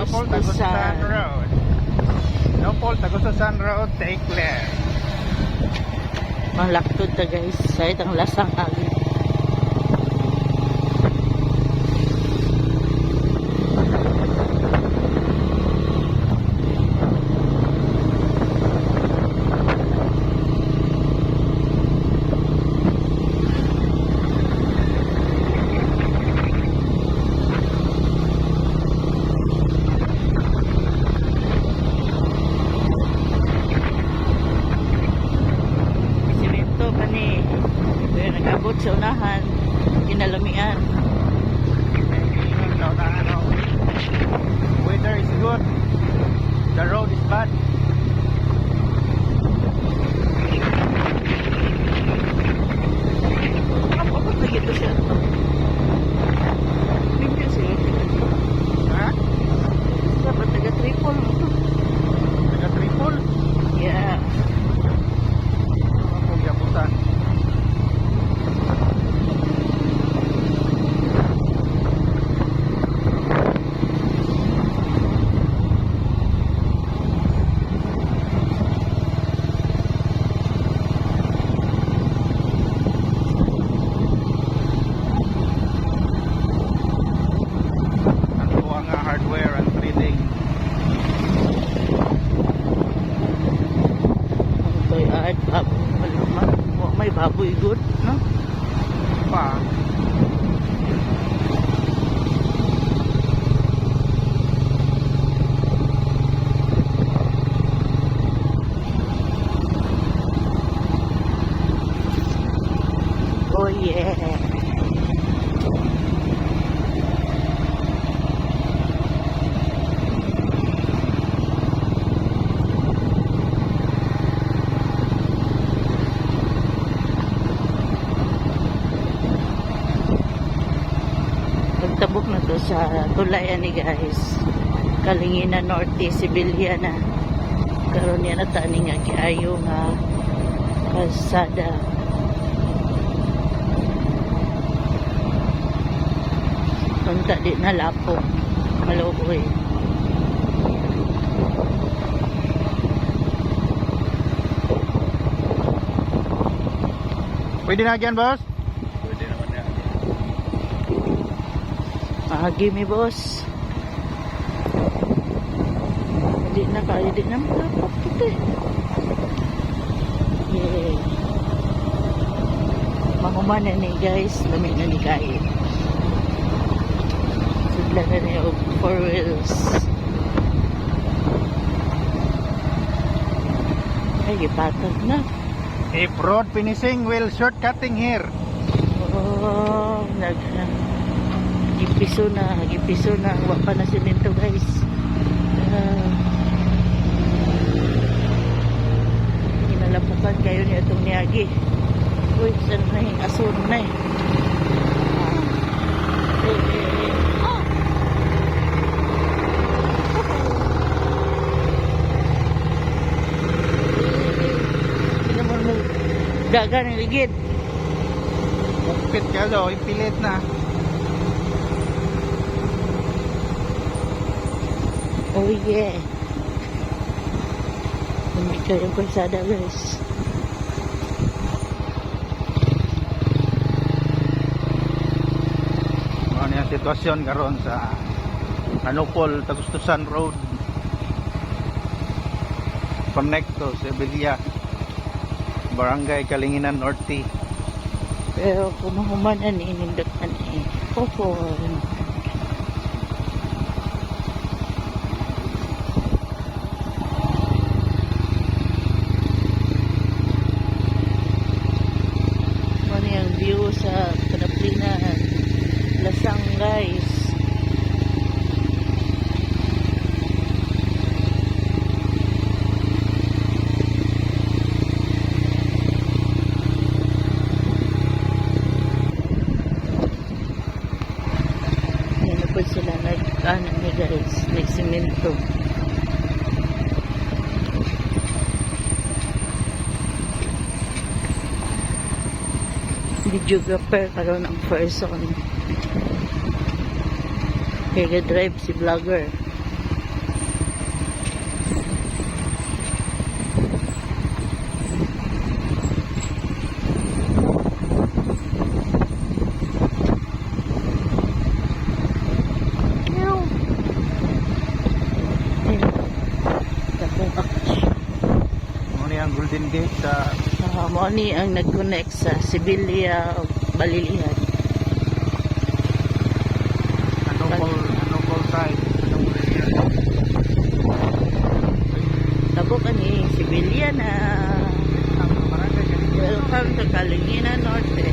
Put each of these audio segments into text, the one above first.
Paul, Tagusan Road. No Paul, Tagusan Road, take left. Malaktod ta guys. Sa itang lasang agi. Nag-abot sa unahan, kinalamian. Weather is good. The road is bad. Apa lagi ito siya? Hindi siya. Ha? Dapat taga-triple mo ito. Taga-triple? Yeah. Ako gabutan. Hardware and trading. Ay, may baboy good, no? Pa. Oh yeah. Tabok na to sa tulayan ni guys. Kalinginan Norte, Sibilya na. Karon yan na tani nga kiayo nga kalsada. Punta di na lapo. Maluoy. Pwede na yan, boss? Agi mi boss. Di na matapok ito eh. Yeah. Mahuman na ni guys. Lamig na ni kain. Sudla na niya og 4 wheels. Ay, ipatag na. If road finishing, will shortcutting here. Oh, gipiso na, wa pa na simento guys. Kinalapukan kayo ni atong niagi. Uy, saan na yung asun na eh. Pinamon mo dagan ng ligid. Bukpit ka daw, ipilit na. Oh yeah. Ito yung kalsada guys. Ano yung sitwasyon karon sa Anupol, Tagustusan Road. Connect to Sibilya, Barangay Kalinginan Norte. Pero kumahuman na ni inindutan eh. Opo. View sa Kanaplinan Lasang guys. Yan po sila nag-anan ni guys, nagsimento. Videographer karon ang person. Kaya drive si vlogger. Golden Gate sa Mo ni ang nag-connect sa Sibilia o Balilihan. Anopol side. Tabo ka ni Sibilia na. Ang barangay ganito. Welcome to Kalinginan Norte.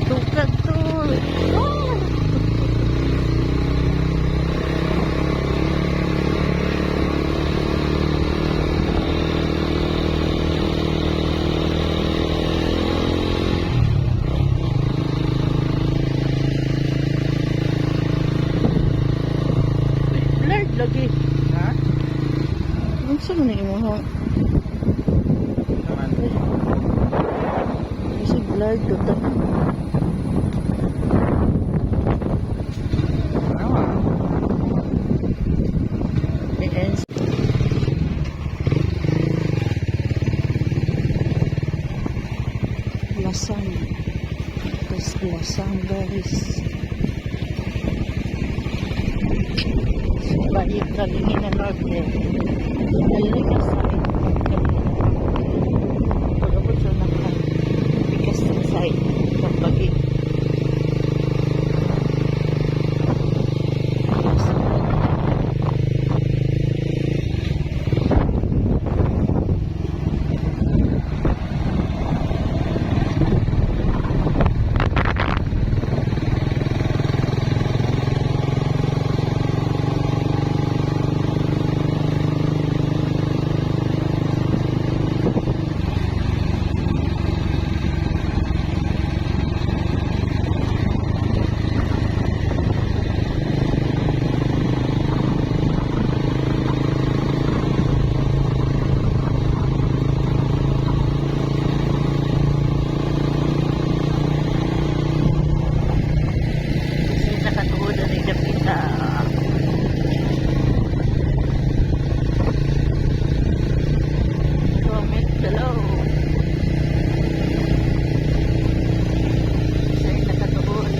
Tukad to. Oh! Blurred lagi. Ha? Ang saan na mo? Naman. Kasi blurred to ta. Ano? Yes. Lasang. Tapos lasang guys. Balik Kalinginan Norte. Kalinga side. Pagabot sa nakapikas ng side. Kapagi. Kasi nakatuod na rin kapita. Comment below. Kasi nakatuod.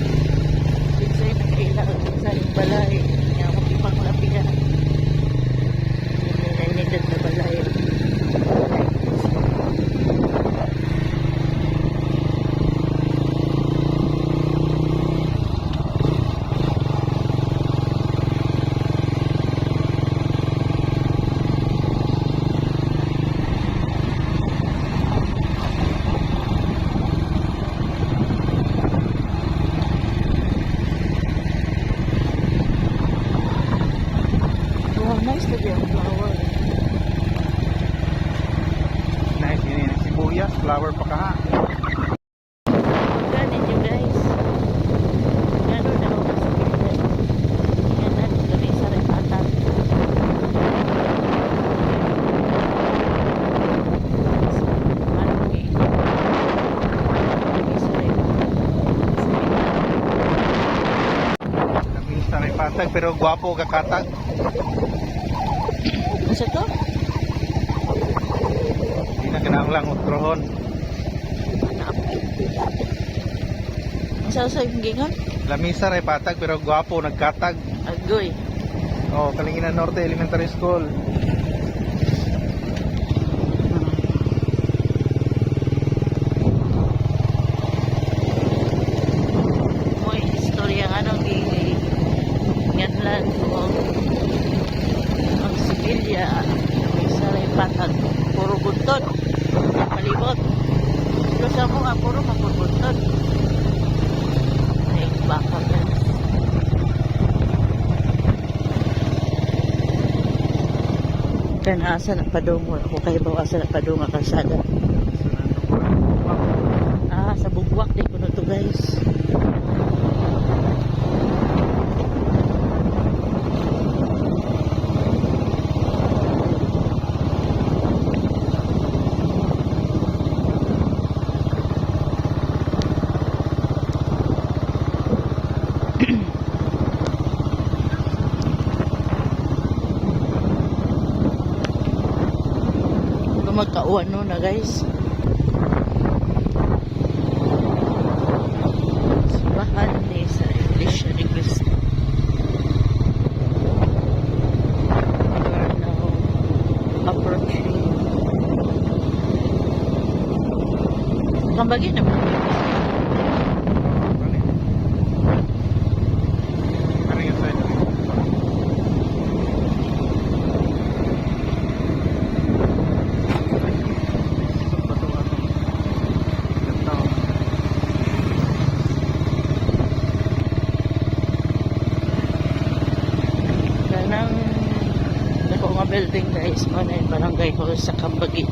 Kasi nakailangan sa yung balay. Kaya makipang lapihan. Hindi na inidad na balay. Wow, nice to be a flower. Nice yun yun. Sibuyas, flower pa ka ha. Ganun yun guys. Ganun na ako sa Pilipinas. Yan na, gabi sa repatan. Labing sa patag pero gwapo ka katag. Masa to? Hindi na kinahanglang utrohon. Masa sa yung gingon? Lamisa ray patag pero gwapo nagkatag. Agoy. Oh, Kalinginan Norte Elementary School. Mo'y istorya nga nung nganlan ko ang Sibilia. May saray patag. Puro buntot. Malibot. Pero sa mga puro mapurbuntot. Ay, baka guys. Kan asa na padungol ako kay asa na padunga kalsada. Sa bugwak di ko to guys. magkauwan no na guys. Simbahan ni sa Iglesia ni Cristo. We are now approaching. Kambagi na ba? Ano yung side? Kanang dako nga building guys, manay barangay hall sa Kambagi.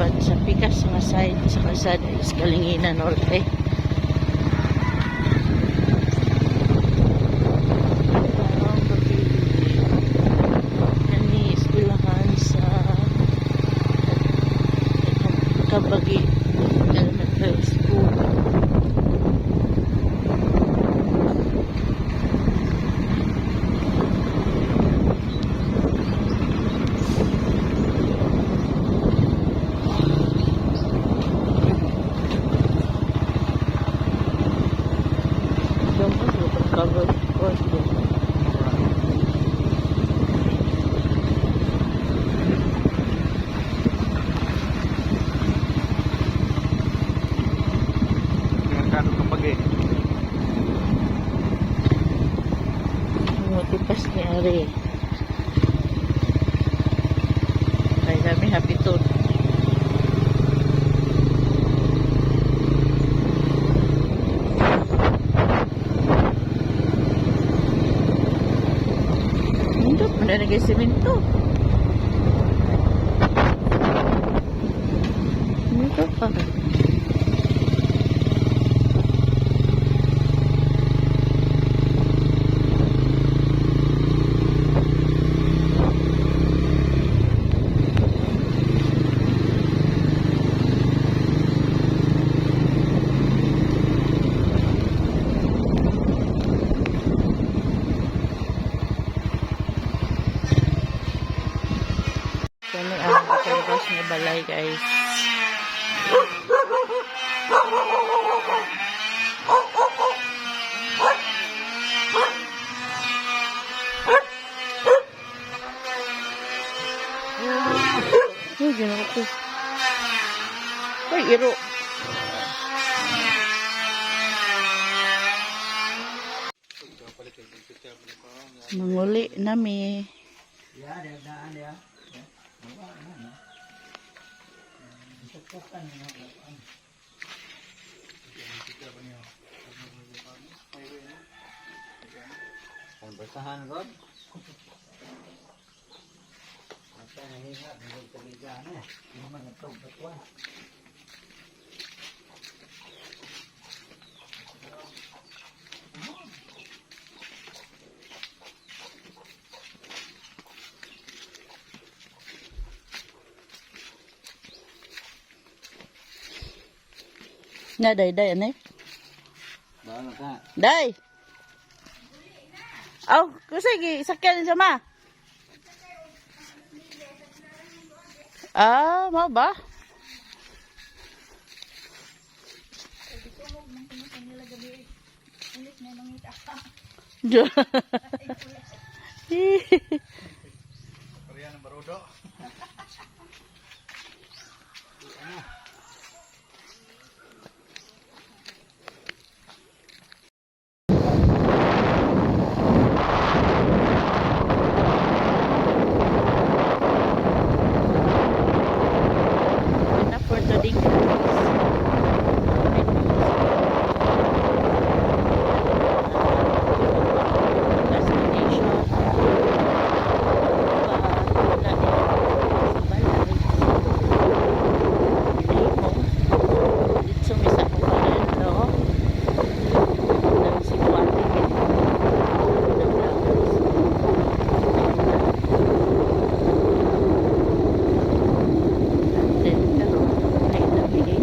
But sa pikas nga side sa kalsada is Kalinginan Norte. Kani eskwelahan sa Kambagi Elementary School. Covered course din. Merkado Kambagi. Mutipas ni Ari. Kaya kami happy to. Mana lagi semento? Ini apa? Kani ang karabas nga balay guys. Uy, gano'n ko. Uy, iro. Manguli nami. Bertahan Rod. Apa yang ingat dengan kerjaan ni? Memang betul betul. Na day ane. Bawa ka. Day. Oh, kusay sakyan sama. Ah, mau ba? Korean barudo. Enough for today guys. Destination. Dito misa ko pala si Kuwate. Then, ay, nabigay.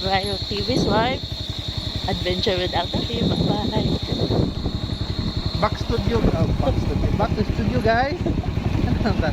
Ryo TV's wife. Adventure with Altafi. Bye-bye. Back studio. Back to studio guys. Ano ba?